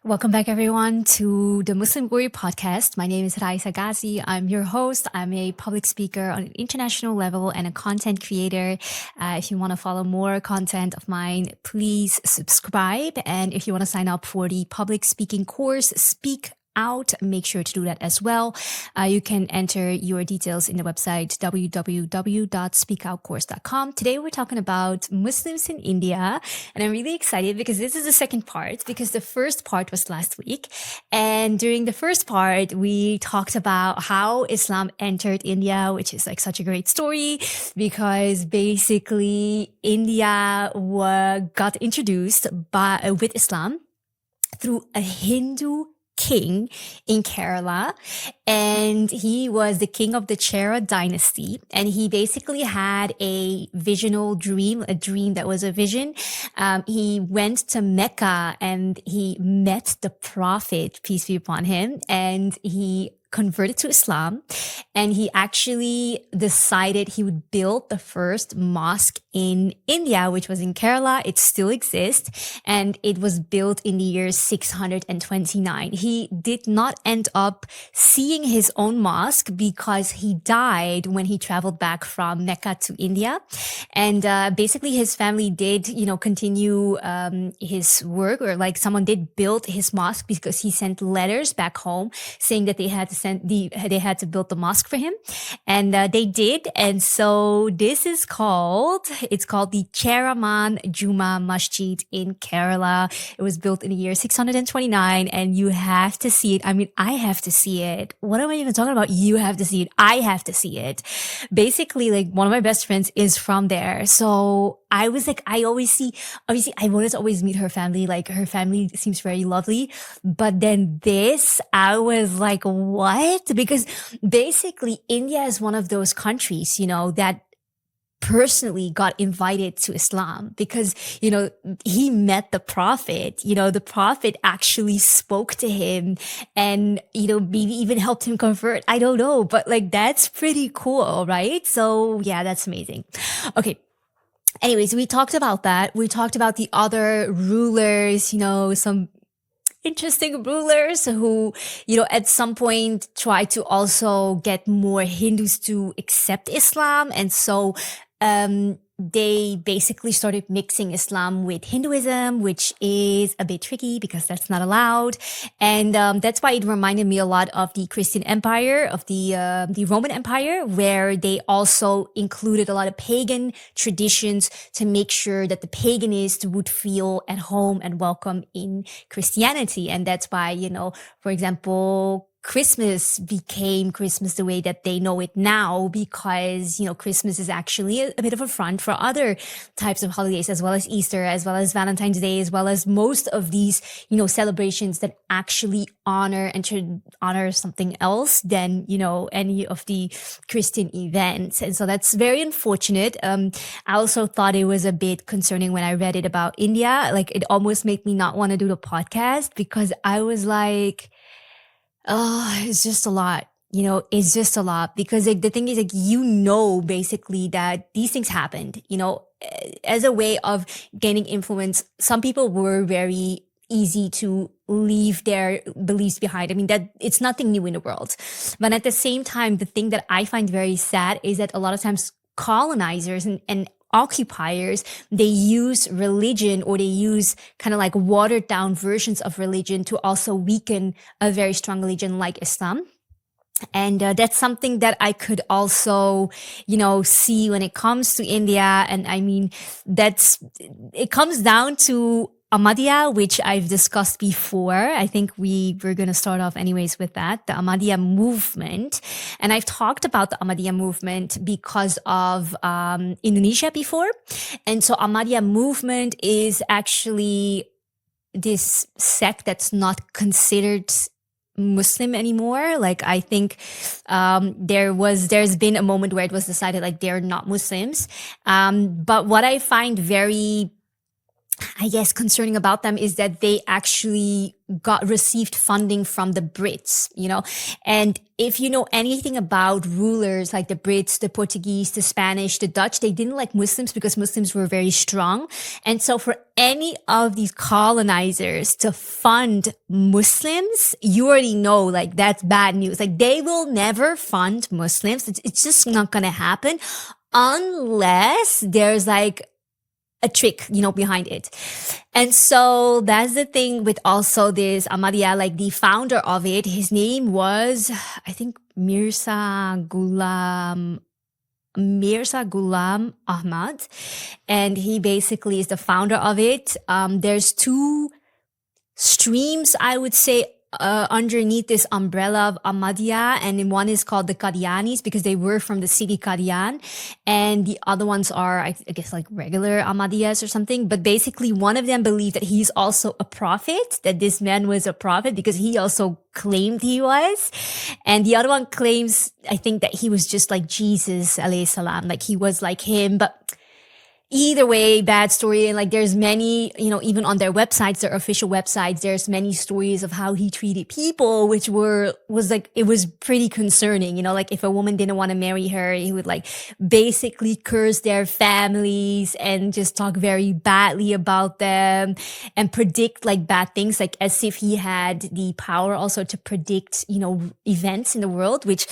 Welcome back, everyone, to the Muslim Guru podcast. My name is Raisa Ghazi. I'm your host. I'm a public speaker on an international level and a content creator. If you want to follow more content of mine, please subscribe. And if you want to sign up for the public speaking course, Speak Out, make sure to do that as well. You can enter your details in the website www.speakoutcourse.com. Today we're talking about Muslims in India, and I'm really excited because this is the second part, because the first part was last week. And during the first part, we talked about how Islam entered India, which is like such a great story because basically India got introduced with Islam through a Hindu king in Kerala, and he was the king of the Chera dynasty, and he basically had a dream that was a vision. He went to Mecca and he met the Prophet, peace be upon him, and he converted to Islam, and he actually decided he would build the first mosque in India, which was in Kerala. It still exists, and it was built in the year 629. He did not end up seeing his own mosque because he died when he traveled back from Mecca to India. And basically his family did, continue his work, or like someone did build his mosque because he sent letters back home saying that they had to build the mosque for him, and they did. And so it's called the Cheraman Juma Masjid in Kerala. It was built in the year 629, and you have to see it. I mean, I have to see it. What am I even talking about? You have to see it. I have to see it. Basically, like, one of my best friends is from there, so I was like, obviously I wanted to always meet her family. Like, her family seems very lovely, but then I was like, what? Because basically India is one of those countries, that personally got invited to Islam because, he met the Prophet. The Prophet actually spoke to him and, maybe even helped him convert. I don't know, but like, that's pretty cool, right? So yeah, that's amazing. Okay. Anyways, we talked about that. We talked about the other rulers, some interesting rulers who, at some point tried to also get more Hindus to accept Islam. And so, they basically started mixing Islam with Hinduism, which is a bit tricky because that's not allowed. And that's why it reminded me a lot of the Christian Empire, of the Roman Empire, where they also included a lot of pagan traditions to make sure that the paganist would feel at home and welcome in Christianity. And that's why, for example, Christmas became Christmas the way that they know it now, because, Christmas is actually a bit of a front for other types of holidays, as well as Easter, as well as Valentine's Day, as well as most of these, celebrations that actually honor and should honor something else than, any of the Christian events. And so that's very unfortunate. I also thought it was a bit concerning when I read it about India. Like, it almost made me not want to do the podcast because I was like, oh, it's just a lot. It's just a lot because, like, the thing is, like, basically that these things happened, as a way of gaining influence. Some people were very easy to leave their beliefs behind. I mean, that it's nothing new in the world. But at the same time, the thing that I find very sad is that a lot of times colonizers and occupiers, they use religion, or they use kind of like watered down versions of religion to also weaken a very strong religion like Islam. And that's something that I could also, see when it comes to India. And I mean, it comes down to Ahmadiyya, which I've discussed before. I think we're going to start off anyways with that, the Ahmadiyya movement. And I've talked about the Ahmadiyya movement because of Indonesia before. And so Ahmadiyya movement is actually this sect that's not considered Muslim anymore. Like, I think there's been a moment where it was decided like they're not Muslims. But what I find very I guess concerning about them is that they actually received funding from the Brits, you know. And if you know anything about rulers like the Brits, the Portuguese, the Spanish, the Dutch, they didn't like Muslims because Muslims were very strong. And so for any of these colonizers to fund Muslims, you already know, like, that's bad news. Like, they will never fund Muslims. It's just not going to happen unless there's like a trick, you know, behind it. And so that's the thing with also this Ahmadiyya, like the founder of it, his name was, I think, Mirza Ghulam Ahmad. And he basically is the founder of it. There's two streams, I would say, underneath this umbrella of Ahmadiyya, and one is called the Qadianis because they were from the city Qadian, and the other ones are, I guess, like regular Ahmadiyyas or something. But basically, one of them believed that he's also a prophet, that this man was a prophet because he also claimed he was, and the other one claims, I think, that he was just like Jesus alayhi salam, like he was like him, but. Either way, bad story. And like, there's many, you know, even on their websites, their official websites, there's many stories of how he treated people, which was like, it was pretty concerning. You know, like if a woman didn't want to marry her, he would like basically curse their families and just talk very badly about them and predict like bad things, like as if he had the power also to predict, you know, events in the world, which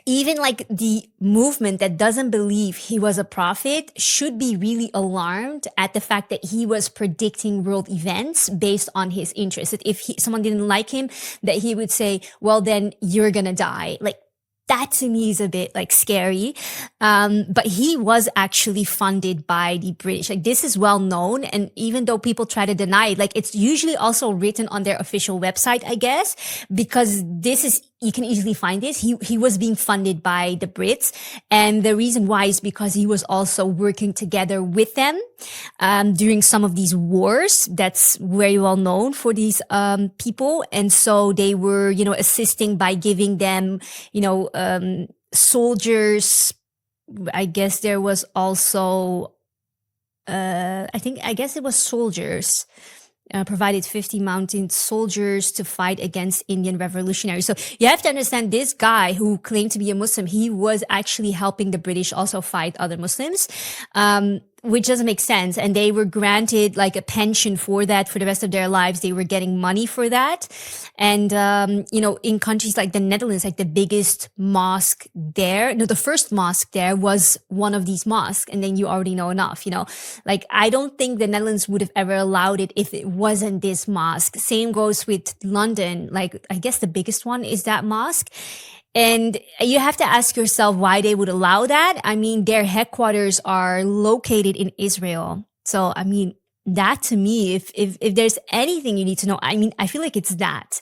even like the movement that doesn't believe he was a prophet should be really alarmed at the fact that he was predicting world events based on his interests. That if someone didn't like him, that he would say, well, then you're gonna die. Like, that to me is a bit like scary. But he was actually funded by the British. Like, this is well known. And even though people try to deny it, like, it's usually also written on their official website, I guess, because this is, you can easily find this. He was being funded by the Brits. And the reason why is because he was also working together with them, during some of these wars. That's very well known for these, people. And so they were, you know, assisting by giving them, you know, soldiers. I guess there was also, I guess it was soldiers. Provided 50 mounted soldiers to fight against Indian revolutionaries. So you have to understand, this guy who claimed to be a Muslim, he was actually helping the British also fight other Muslims, which doesn't make sense. And they were granted like a pension for that for the rest of their lives. They were getting money for that. And, you know, in countries like the Netherlands, like the biggest mosque there, no, the first mosque there was one of these mosques. And then you already know enough, you know, like, I don't think the Netherlands would have ever allowed it if it wasn't this mosque. Same goes with London. Like, I guess the biggest one is that mosque. And you have to ask yourself why they would allow that. I mean, their headquarters are located in Israel. So, I mean, that to me, if there's anything you need to know, I mean, I feel like it's that.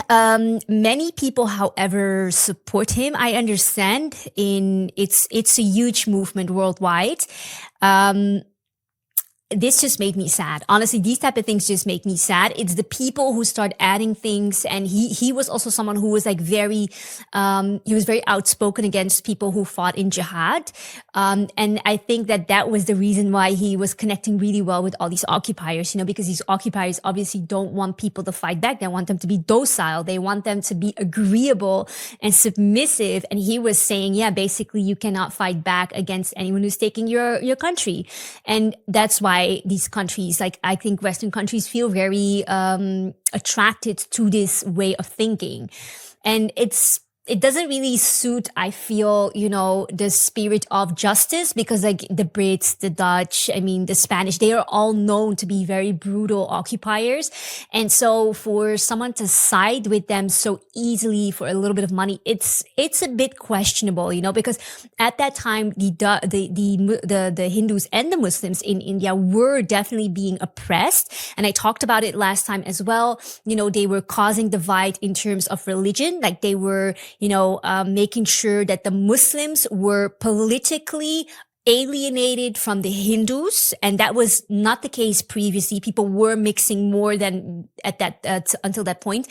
Many people, however, support him. I understand it's a huge movement worldwide. This just made me sad. Honestly, these type of things just make me sad. It's the people who start adding things. And he was also someone who was like he was very outspoken against people who fought in jihad. And I think that was the reason why he was connecting really well with all these occupiers, you know, because these occupiers obviously don't want people to fight back. They want them to be docile. They want them to be agreeable and submissive. And he was saying, yeah, basically you cannot fight back against anyone who's taking your country. And that's why these countries, like, I think Western countries, feel very attracted to this way of thinking. And it doesn't really suit, I feel, you know, the spirit of justice, because like the Brits, the Dutch, I mean, the Spanish, they are all known to be very brutal occupiers. And so for someone to side with them so easily for a little bit of money, it's a bit questionable, you know, because at that time, the Hindus and the Muslims in India were definitely being oppressed. And I talked about it last time as well. You know, they were causing divide in terms of religion. Like, they were, you know, making sure that the Muslims were politically alienated from the Hindus, and that was not the case previously. People were mixing more than at that until that point.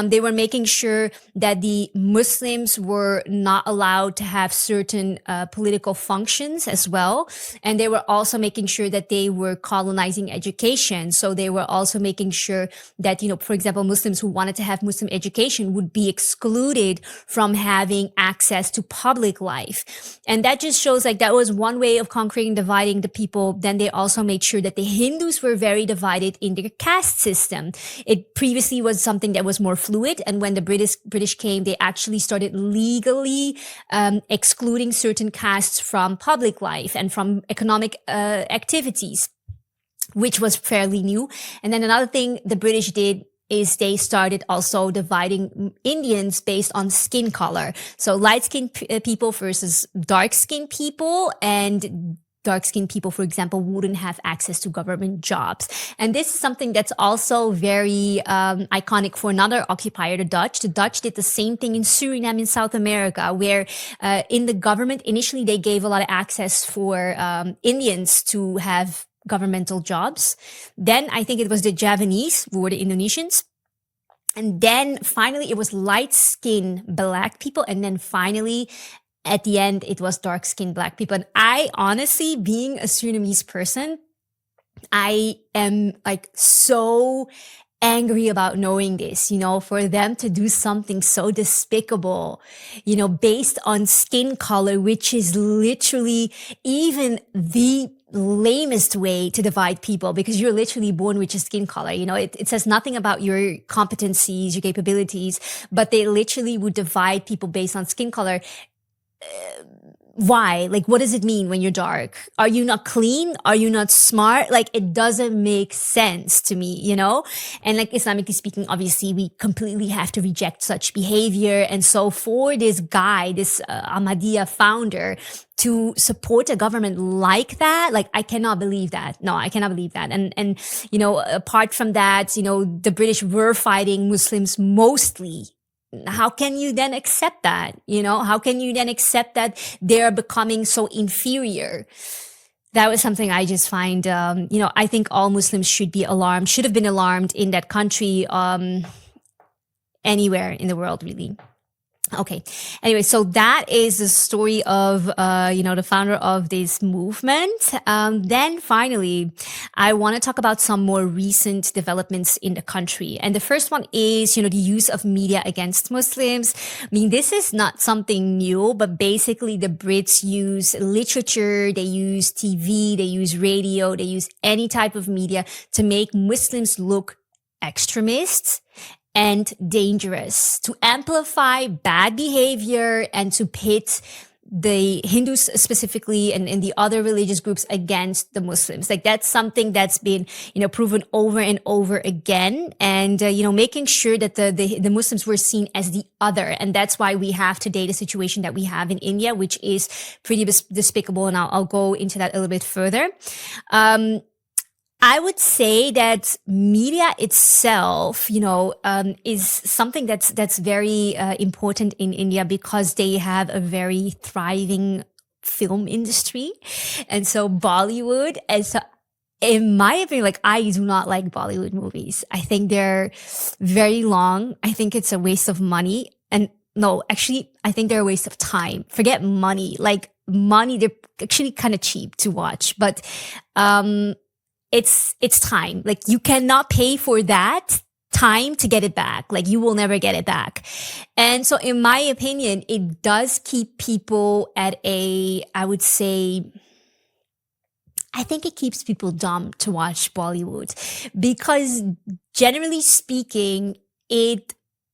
They were making sure that the Muslims were not allowed to have certain political functions as well, and they were also making sure that they were colonizing education. So they were also making sure that, you know, for example, Muslims who wanted to have Muslim education would be excluded from having access to public life. And that just shows like that was one way of conquering and dividing the people. Then they also made sure that the Hindus were very divided in their caste system. It previously was something that was more fluid. And when the British came, they actually started legally excluding certain castes from public life and from economic activities, which was fairly new. And then another thing the British did is they started also dividing Indians based on skin color. So light-skinned people versus dark-skinned people, and dark-skinned people, for example, wouldn't have access to government jobs. And this is something that's also very iconic for another occupier, the Dutch. The Dutch did the same thing in Suriname in South America, where in the government, initially they gave a lot of access for Indians to have governmental jobs. Then I think it was the Javanese, who were the Indonesians. And then finally it was light-skinned black people. And then finally at the end, it was dark-skinned black people. And I honestly, being a Surinamese person, I am like so angry about knowing this, you know, for them to do something so despicable, you know, based on skin color, which is literally even the lamest way to divide people, because you're literally born with your skin color. You know, it says nothing about your competencies, your capabilities, but they literally would divide people based on skin color. Why? Like, what does it mean when you're dark? Are you not clean? Are you not smart? Like, it doesn't make sense to me, you know? And like, Islamically speaking, obviously, we completely have to reject such behavior. And so for this guy, this Ahmadiyya founder, to support a government like that, like, I cannot believe that. No, I cannot believe that. And, you know, apart from that, you know, the British were fighting Muslims mostly. How can you then accept that? You know, how can you then accept that they're becoming so inferior? That was something I just find, you know, I think all Muslims should be alarmed, should have been alarmed in that country, anywhere in the world, really. Okay. Anyway, so that is the story of, you know, the founder of this movement. Then finally, I want to talk about some more recent developments in the country. And the first one is, you know, the use of media against Muslims. I mean, this is not something new, but basically the Brits use literature, they use TV, they use radio, they use any type of media to make Muslims look extremists and dangerous, to amplify bad behavior and to pit the Hindus specifically and the other religious groups against the Muslims. Like, that's something that's been, you know, proven over and over again. And, you know, making sure that the Muslims were seen as the other. And that's why we have today the situation that we have in India, which is pretty despicable. And I'll go into that a little bit further. I would say that media itself, you know, is something that's very important in India, because they have a very thriving film industry. And so Bollywood, and so in my opinion, like, I do not like Bollywood movies. I think they're very long. I think it's a waste of money. And no, actually, I think they're a waste of time. Forget money. Like, money, they're actually kind of cheap to watch. But, it's time. Like, you cannot pay for that time to get it back. Like, you will never get it back. And so in my opinion, it does keep people at I would say, I think it keeps people dumb to watch Bollywood, because generally speaking,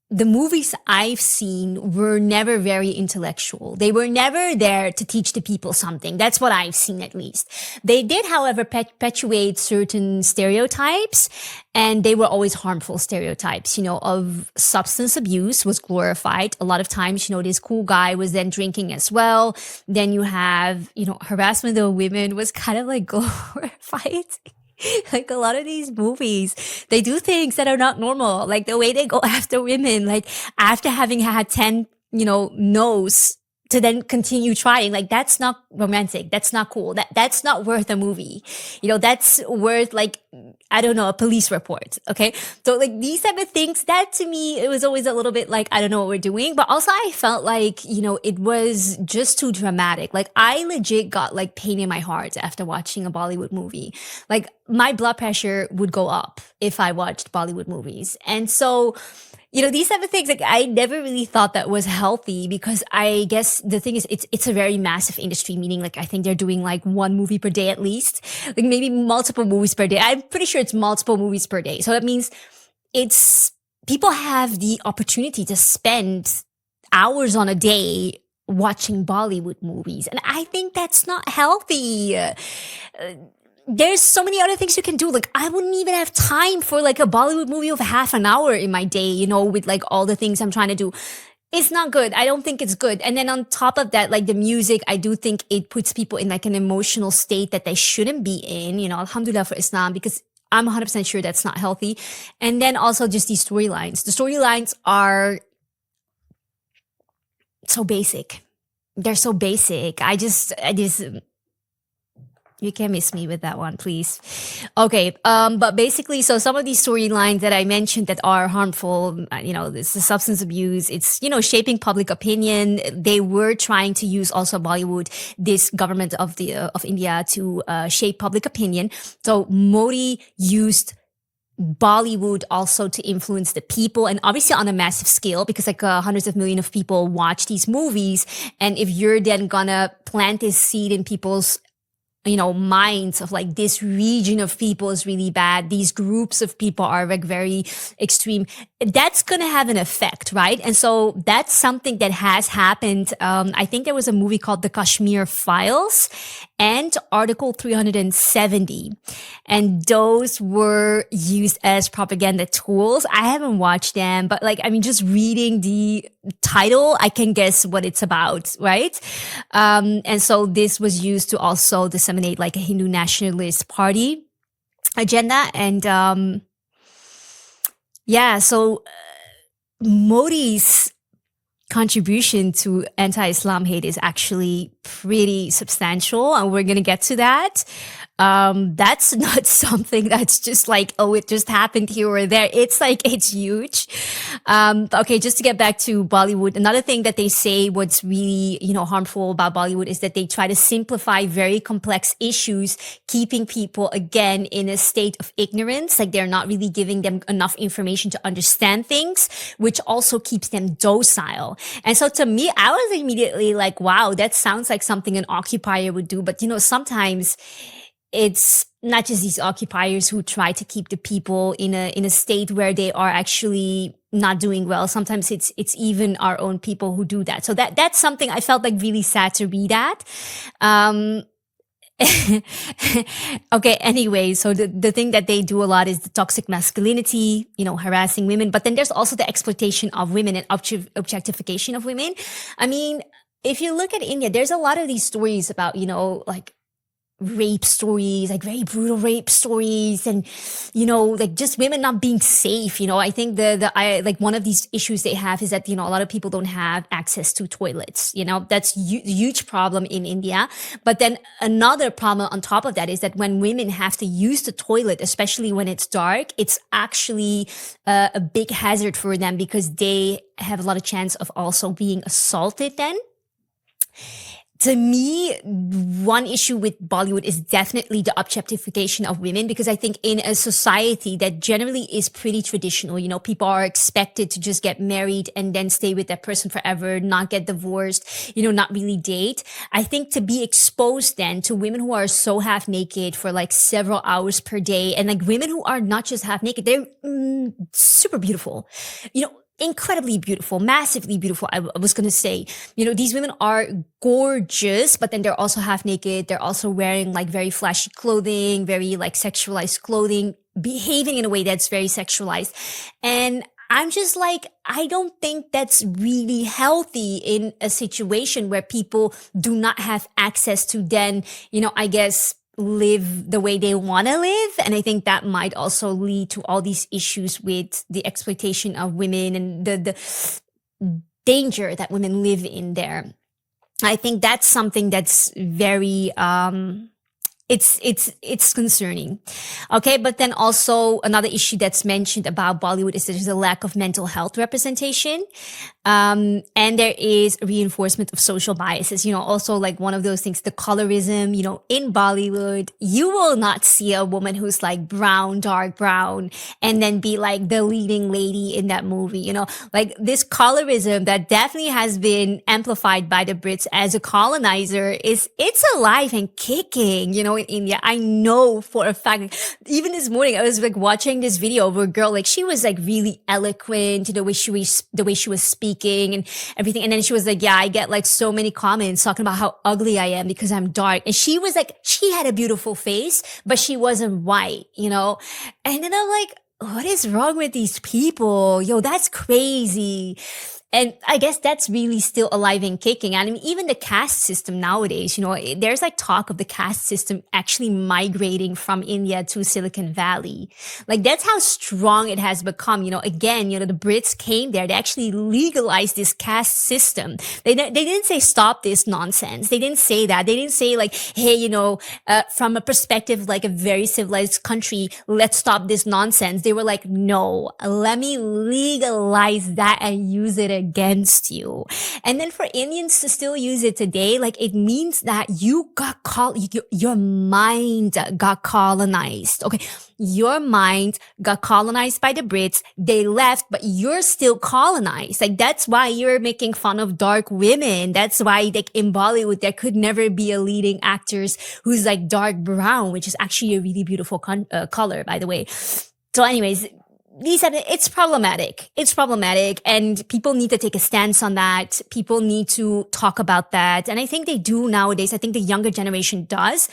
the movies I've seen were never very intellectual. They were never there to teach the people something. That's what I've seen, at least. They did, however, perpetuate certain stereotypes, and they were always harmful stereotypes, you know, of substance abuse was glorified. A lot of times, you know, this cool guy was then drinking as well. Then you have, you know, harassment of women was kind of like glorified. Like, a lot of these movies, they do things that are not normal. Like, the way they go after women, like, after having had 10, you know, no's to then continue trying. Like, that's not romantic. That's not cool. That's not worth a movie. That's worth, like, I don't know, a police report. Okay. So, like, these type of things, that to me, it was always a little bit like, I don't know what we're doing. But also I felt like, it was just too dramatic. Like, I legit got like pain in my heart after watching a Bollywood movie. Like, my blood pressure would go up if I watched Bollywood movies. And so, these type of things, like, I never really thought that was healthy, because I guess the thing is, it's a very massive industry, meaning, like, I think they're doing like one movie per day at least, like maybe multiple movies per day. I'm pretty sure it's multiple movies per day. So that means it's people have the opportunity to spend hours on a day watching Bollywood movies. And I think that's not healthy. There's so many other things you can do. Like, I wouldn't even have time for like a Bollywood movie of half an hour in my day, with like all the things I'm trying to do. It's not good. I don't think it's good. And then on top of that, like the music, I do think it puts people in like an emotional state that they shouldn't be in, alhamdulillah for Islam, because I'm 100% sure that's not healthy. And then also just these storylines. The storylines are so basic. They're so basic. I just, you can miss me with that one, please. Okay. But basically, so some of these storylines that I mentioned that are harmful, this is substance abuse. It's, shaping public opinion. They were trying to use also Bollywood, this government of India, to shape public opinion. So Modi used Bollywood also to influence the people, and obviously on a massive scale, because like hundreds of millions of people watch these movies. And if you're then gonna plant this seed in people's minds of like, this region of people is really bad, these groups of people are like very extreme, that's going to have an effect, right? And so that's something that has happened. I think there was a movie called The Kashmir Files and Article 370. And those were used as propaganda tools. I haven't watched them, but like, I mean, just reading the title, I can guess what it's about, right? And so this was used to also disseminate like a Hindu nationalist party agenda. And, so Modi's contribution to anti-Islam hate is actually pretty substantial, and we're going to get to that. That's not something that's just like, oh, it just happened here or there. It's like, it's huge. Okay, just to get back to Bollywood, another thing that they say what's really, harmful about Bollywood is that they try to simplify very complex issues, keeping people again in a state of ignorance. Like, they're not really giving them enough information to understand things, which also keeps them docile. And so to me, I was immediately like, wow, that sounds like something an occupier would do. But sometimes it's not just these occupiers who try to keep the people in a state where they are actually not doing well. Sometimes it's even our own people who do that. So that's something I felt like really sad to read at. Okay, anyway, so the thing that they do a lot is the toxic masculinity, harassing women. But then there's also the exploitation of women and objectification of women. I mean, if you look at India, there's a lot of these stories about, like rape stories, like very brutal rape stories, and like just women not being safe. I think like one of these issues they have is that a lot of people don't have access to toilets. That's huge problem in India. But then another problem on top of that is that when women have to use the toilet, especially when it's dark, it's actually a big hazard for them, because they have a lot of chance of also being assaulted then. To me, one issue with Bollywood is definitely the objectification of women, because I think in a society that generally is pretty traditional, people are expected to just get married and then stay with that person forever, not get divorced, not really date. I think to be exposed then to women who are so half naked for like several hours per day, and like women who are not just half naked, they're super beautiful, incredibly beautiful, massively beautiful. I was going to say, these women are gorgeous, but then they're also half naked. They're also wearing like very flashy clothing, very like sexualized clothing, behaving in a way that's very sexualized. And I'm just like, I don't think that's really healthy in a situation where people do not have access to then, I guess, live the way they want to live. And I think that might also lead to all these issues with the exploitation of women and the danger that women live in there. I think that's something that's very it's concerning. Okay, but then also another issue that's mentioned about Bollywood is there's a lack of mental health representation. And there is reinforcement of social biases, also like one of those things, the colorism, in Bollywood, you will not see a woman who's like brown, dark brown, and then be like the leading lady in that movie, like this colorism that definitely has been amplified by the Brits as a colonizer it's alive and kicking, in India. I know for a fact, even this morning, I was like watching this video of a girl, like she was like really eloquent, the way she was speaking and everything. And then she was like, yeah, I get like so many comments talking about how ugly I am because I'm dark. And she was like, she had a beautiful face, but she wasn't white, And then I'm like, what is wrong with these people? Yo, that's crazy. And I guess that's really still alive and kicking. I mean, even the caste system nowadays, there's like talk of the caste system actually migrating from India to Silicon Valley. Like that's how strong it has become. Again, the Brits came there. They actually legalized this caste system. They didn't say stop this nonsense. They didn't say that. They didn't say like, hey, from a perspective like a very civilized country, let's stop this nonsense. They were like, no, let me legalize that and use it against you. And then for Indians to still use it today, like it means that your mind got colonized. Okay. Your mind got colonized by the Brits. They left, but you're still colonized. Like that's why you're making fun of dark women. That's why like in Bollywood, there could never be a leading actress who's like dark brown, which is actually a really beautiful color, by the way. So anyways, it's problematic. It's problematic and people need to take a stance on that. People need to talk about that. And I think they do nowadays. I think the younger generation does,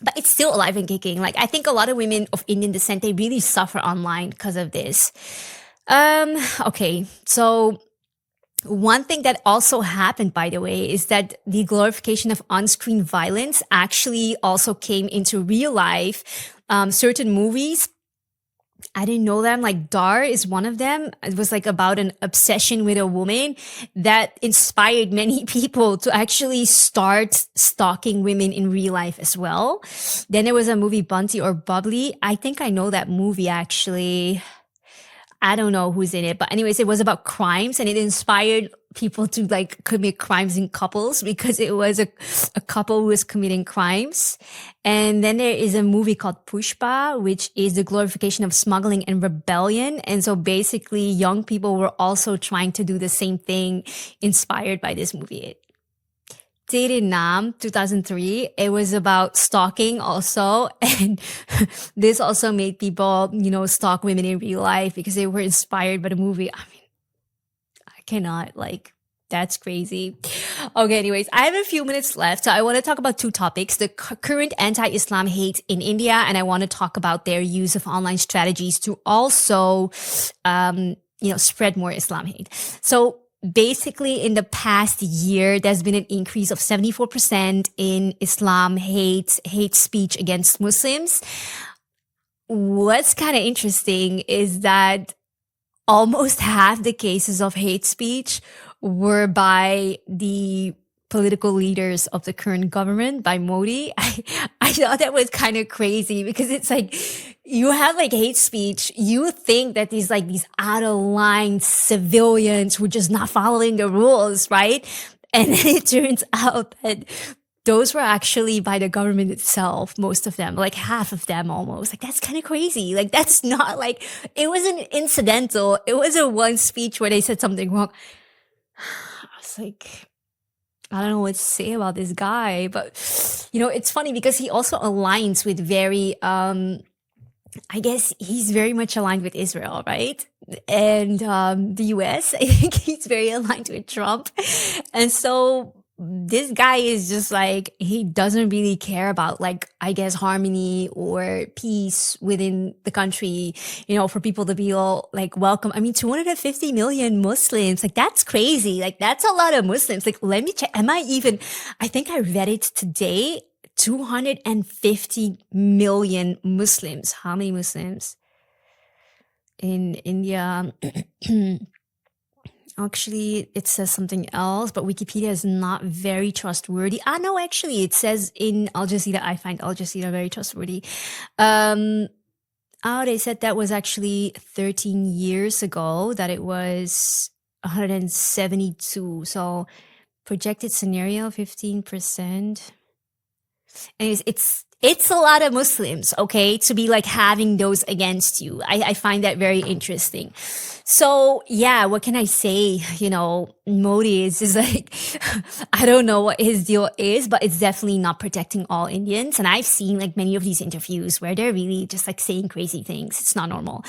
but it's still alive and kicking. Like I think a lot of women of Indian descent, they really suffer online because of this. Okay. So one thing that also happened, by the way, is that the glorification of on-screen violence actually also came into real life. Certain movies, I didn't know them. Like Dar is one of them. It was like about an obsession with a woman that inspired many people to actually start stalking women in real life as well. Then there was a movie Bunty or Bubbly. I think I know that movie actually. I don't know who's in it, but anyways, it was about crimes and it inspired people to like commit crimes in couples because it was a couple who was committing crimes. And then there is a movie called Pushpa, which is the glorification of smuggling and rebellion. And so basically young people were also trying to do the same thing inspired by this movie. Tere Naam 2003. It was about stalking also. And this also made people, stalk women in real life because they were inspired by the movie. I mean, I cannot that's crazy. Okay, anyways, I have a few minutes left. So I want to talk about two topics, the current anti-Islam hate in India. And I want to talk about their use of online strategies to also, spread more Islam hate. So basically, in the past year, there's been an increase of 74% in Islam hate speech against Muslims. What's kind of interesting is that almost half the cases of hate speech were by the political leaders of the current government, by Modi. I thought that was kind of crazy because it's like you have like hate speech. You think that these out of line civilians who are just not following the rules, right? And then it turns out that those were actually by the government itself, most of them, like half of them almost. Like that's kind of crazy. Like that's not like, it wasn't incidental. It wasn't one speech where they said something wrong. I was like, I don't know what to say about this guy, but it's funny because he also aligns with very, I guess he's very much aligned with Israel, right? And the US, I think he's very aligned with Trump. And so this guy is just like, he doesn't really care about I guess harmony or peace within the country, for people to be all welcome. I mean, 250 million Muslims, that's crazy. That's a lot of Muslims. Let me check. I think I read it today, 250 million Muslims. How many Muslims in India? Actually, it says something else, but Wikipedia is not very trustworthy. Ah, no, actually, it says in Al Jazeera, I find Al Jazeera very trustworthy. Um, oh, they said that was actually 13 years ago, that it was 172. So projected scenario, 15%. Anyways, it's a lot of Muslims, okay, to be like having those against you. I find that very interesting. So yeah, what can I say? Modi is just like I don't know what his deal is, but it's definitely not protecting all Indians. And I've seen like many of these interviews where they're really just like saying crazy things. It's not normal.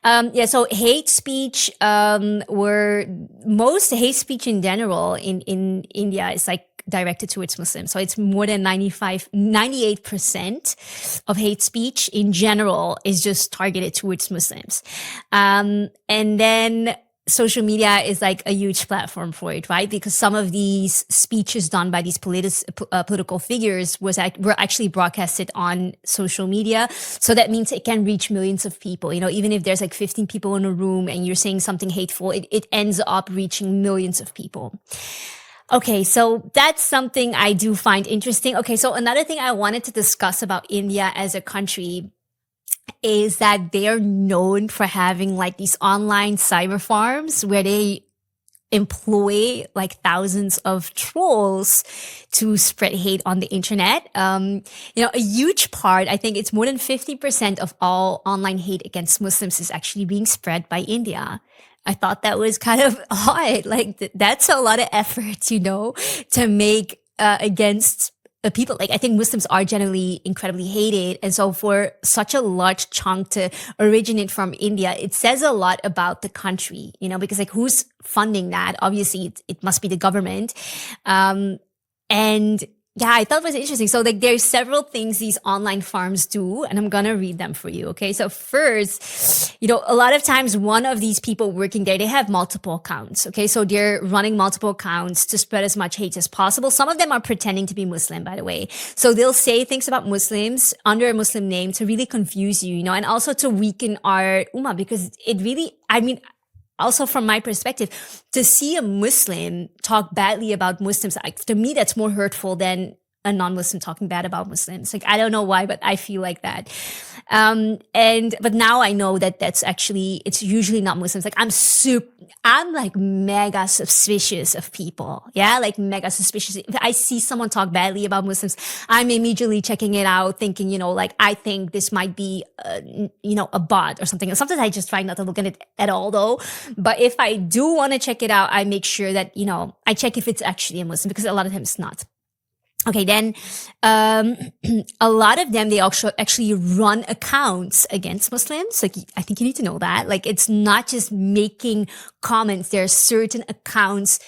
Yeah, so hate speech, were most hate speech in general in India is like directed towards Muslims. So it's more than 98% of hate speech in general is just targeted towards Muslims. And then social media is like a huge platform for it, right? Because some of these speeches done by these political figures were actually broadcasted on social media. So that means it can reach millions of people. Even if there's like 15 people in a room and you're saying something hateful, it ends up reaching millions of people. Okay, so that's something I do find interesting. Okay, so another thing I wanted to discuss about India as a country is that they are known for having like these online cyber farms where they employ like thousands of trolls to spread hate on the internet. A huge part, I think it's more than 50% of all online hate against Muslims is actually being spread by India. I thought that was kind of odd. Like that's a lot of effort, to make against people. Like I think Muslims are generally incredibly hated. And so for such a large chunk to originate from India, it says a lot about the country, because like who's funding that? Obviously it must be the government. And yeah, I thought it was interesting. So like there's several things these online farms do, and I'm gonna read them for you. Okay. So first, a lot of times one of these people working there, they have multiple accounts. Okay. So they're running multiple accounts to spread as much hate as possible. Some of them are pretending to be Muslim, by the way. So they'll say things about Muslims under a Muslim name to really confuse you, and also to weaken our ummah, because it really, also from my perspective, to see a Muslim talk badly about Muslims, to me, that's more hurtful than a non-Muslim talking bad about Muslims. Like, I don't know why, but I feel like that. But now I know that it's usually not Muslims. Like I'm like mega suspicious of people. Yeah. Like mega suspicious. If I see someone talk badly about Muslims, I'm immediately checking it out, thinking, like, I think this might be, a bot or something. And sometimes I just try not to look at it at all though. But if I do want to check it out, I make sure that, I check if it's actually a Muslim, because a lot of times it's not. Okay, then a lot of them, they also actually run accounts against Muslims. Like, I think you need to know that. Like, it's not just making comments. There are certain accounts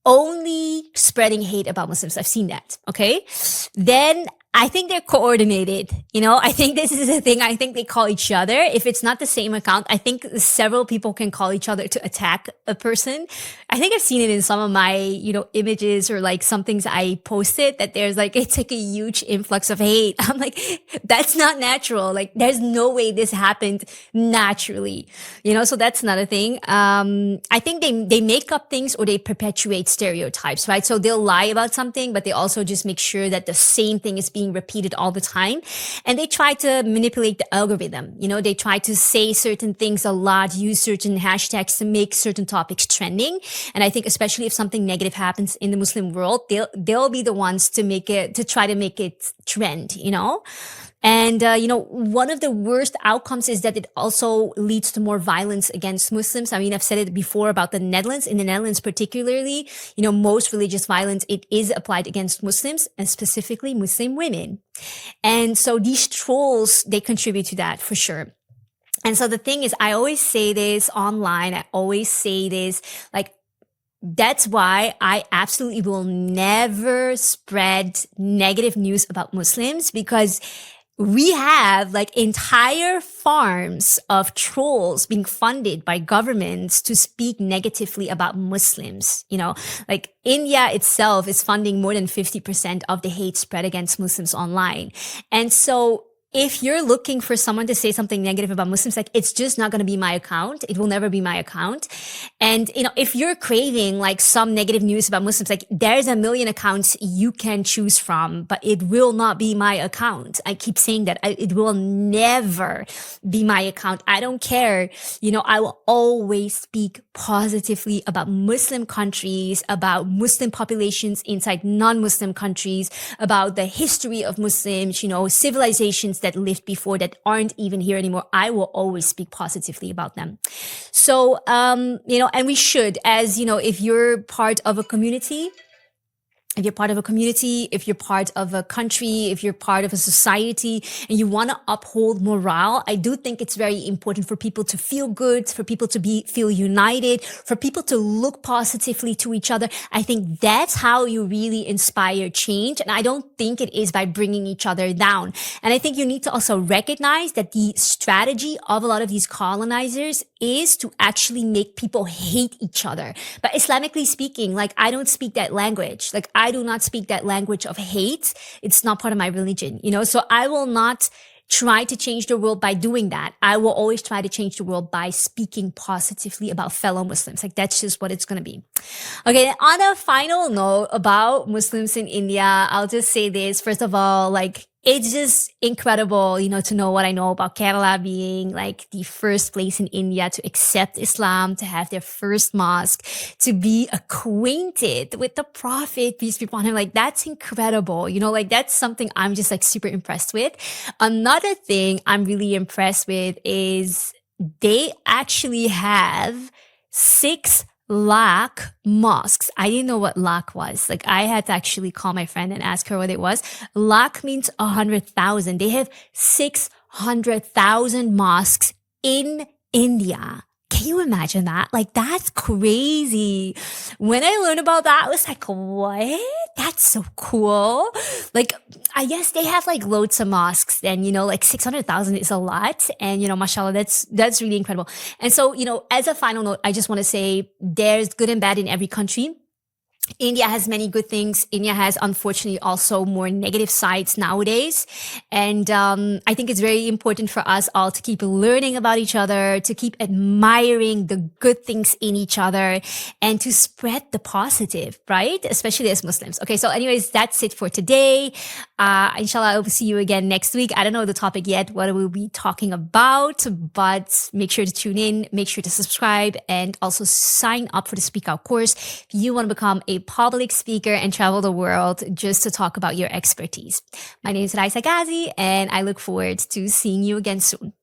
only spreading hate about Muslims. I've seen that. Okay. Then I think they're coordinated. I think this is the thing. I think they call each other. If it's not the same account, I think several people can call each other to attack a person. I think I've seen it in some of my, images or like some things I posted, that there's like, it's like a huge influx of hate. I'm like, that's not natural. Like, there's no way this happened naturally, so that's another thing. I think they make up things, or they perpetuate stereotypes, right? So they'll lie about something, but they also just make sure that the same thing is being repeated all the time. And they try to manipulate the algorithm. They try to say certain things a lot, use certain hashtags to make certain topics trending. And I think especially if something negative happens in the Muslim world, they'll be the ones to try to make it trend, And, one of the worst outcomes is that it also leads to more violence against Muslims. I've said it before about the Netherlands. In the Netherlands, particularly, most religious violence, it is applied against Muslims, and specifically Muslim women. And so these trolls, they contribute to that for sure. And so the thing is, I always say this online. I always say this, like, that's why I absolutely will never spread negative news about Muslims, because we have like entire farms of trolls being funded by governments to speak negatively about Muslims. Like India itself is funding more than 50% of the hate spread against Muslims online. And so if you're looking for someone to say something negative about Muslims, like it's just not going to be my account. It will never be my account. And, if you're craving like some negative news about Muslims, like there's a million accounts you can choose from, but it will not be my account. I keep saying that it will never be my account. I don't care. I will always speak positively about Muslim countries, about Muslim populations inside non-Muslim countries, about the history of Muslims, civilizations that lived before that aren't even here anymore. I will always speak positively about them. So, and we should, as, if you're part of a community, if you're part of a community, if you're part of a country, if you're part of a society and you want to uphold morale, I do think it's very important for people to feel good, for people to feel united, for people to look positively to each other. I think that's how you really inspire change. And I don't think it is by bringing each other down. And I think you need to also recognize that the strategy of a lot of these colonizers is to actually make people hate each other. But Islamically speaking, like I don't speak that language. Like I do not speak that language of hate. It's not part of my religion, so I will not try to change the world by doing that. I will always try to change the world by speaking positively about fellow Muslims. Like that's just what it's going to be. Okay. On a final note about Muslims in India, I'll just say this. First of all, like it's just incredible, to know what I know about Kerala being like the first place in India to accept Islam, to have their first mosque, to be acquainted with the Prophet, peace be upon him. Like that's incredible. Like that's something I'm just like super impressed with. Another thing I'm really impressed with is they actually have 6 lakh mosques. I didn't know what lakh was. Like I had to actually call my friend and ask her what it was. Lakh means 100,000. They have 600,000 mosques in India. Can you imagine that? Like that's crazy. When I learned about that, I was like, what? That's so cool. Like, I guess they have like loads of mosques and, like 600,000 is a lot. And, mashallah, that's really incredible. And so, as a final note, I just want to say there's good and bad in every country. India has many good things. India has, unfortunately, also more negative sides nowadays. And I think it's very important for us all to keep learning about each other, to keep admiring the good things in each other, and to spread the positive, right? Especially as Muslims. Okay, so anyways, that's it for today. Inshallah, I will see you again next week. I don't know the topic yet, what we'll be talking about, but make sure to tune in, make sure to subscribe, and also sign up for the Speak Out course if you want to become a public speaker and travel the world just to talk about your expertise. My name is Raisa Ghazi, and I look forward to seeing you again soon.